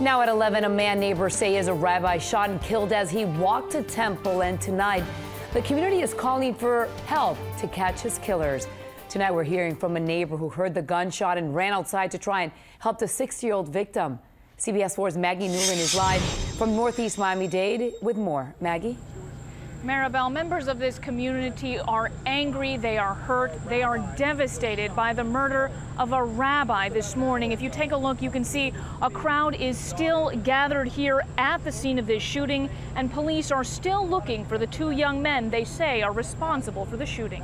Now at 11, a man neighbors say is a rabbi shot and killed as he walked to temple. And tonight, the community is calling for help to catch his killers. Tonight, we're hearing from a neighbor who heard the gunshot and ran outside to try and help the 60-year-old victim. CBS 4's Maggie Newland is live from Northeast Miami-Dade with more. Maggie? Maribel, members of this community are angry, they are hurt, they are devastated by the murder of a rabbi this morning. If you take a look, you can see a crowd is still gathered here at the scene of this shooting, and police are still looking for the two young men they say are responsible for the shooting.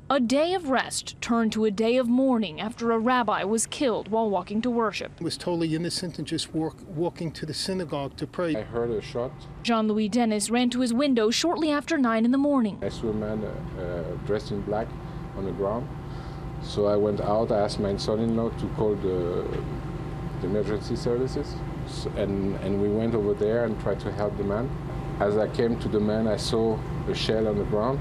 A day of rest turned to a day of mourning after a rabbi was killed while walking to worship. He was totally innocent and just walking to the synagogue to pray. I heard a shot. Jean-Louis Dennis ran to his window shortly after 9 in the morning. I saw a man dressed in black on the ground. So I went out. I asked my son-in-law to call the emergency services. And we went over there and tried to help the man. As I came to the man, I saw a shell on the ground.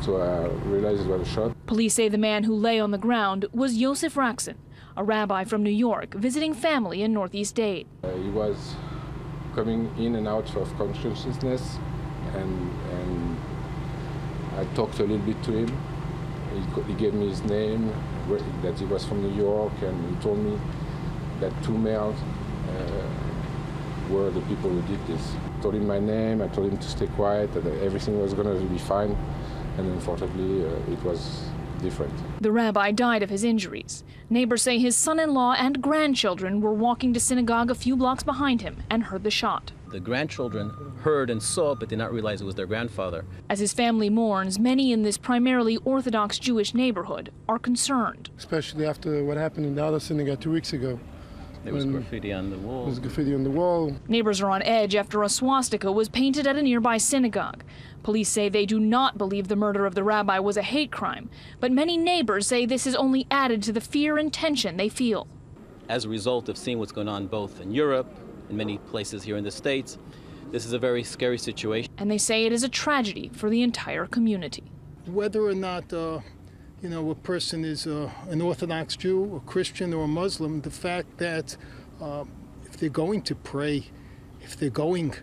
So I realized it was a shot. Police say the man who lay on the ground was Yosef Raksin, a rabbi from New York, visiting family in Northeast Dade. He was coming in and out of consciousness, and I talked a little bit to him. He gave me his name, that he was from New York, and he told me that two males were the people who did this. I told him my name, I told him to stay quiet, that everything was going to be fine. And unfortunately, it was different. The rabbi died of his injuries. Neighbors say his son-in-law and grandchildren were walking to synagogue a few blocks behind him and heard the shot. The grandchildren heard and saw, but did not realize it was their grandfather. As his family mourns, many in this primarily Orthodox Jewish neighborhood are concerned. Especially after what happened in the other synagogue 2 weeks ago. There was graffiti on the wall. There was graffiti on the wall. Neighbors are on edge after a swastika was painted at a nearby synagogue. Police say they do not believe the murder of the rabbi was a hate crime, but many neighbors say this has only added to the fear and tension they feel. As a result of seeing what's going on both in Europe and many places here in the States, this is a very scary situation. And they say it is a tragedy for the entire community. Whether or not a person is an Orthodox Jew, a Christian, or a Muslim, the fact that if they're going to pray, if they're going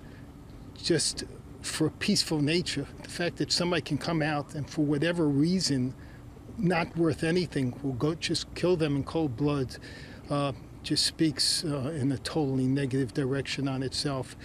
just for a peaceful nature, the fact that somebody can come out and for whatever reason, not worth anything, will go just kill them in cold blood, just speaks in a totally negative direction on itself.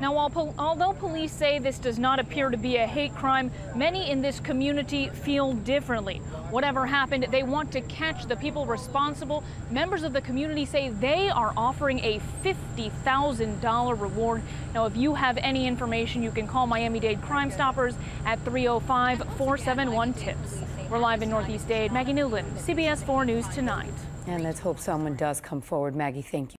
Now, although police say this does not appear to be a hate crime, many in this community feel differently. Whatever happened, they want to catch the people responsible. Members of the community say they are offering a $50,000 reward. Now, if you have any information, you can call Miami-Dade Crime Stoppers at 305-471-TIPS. We're live in Northeast Dade. Maggie Newland, CBS 4 News Tonight. And let's hope someone does come forward. Maggie, thank you.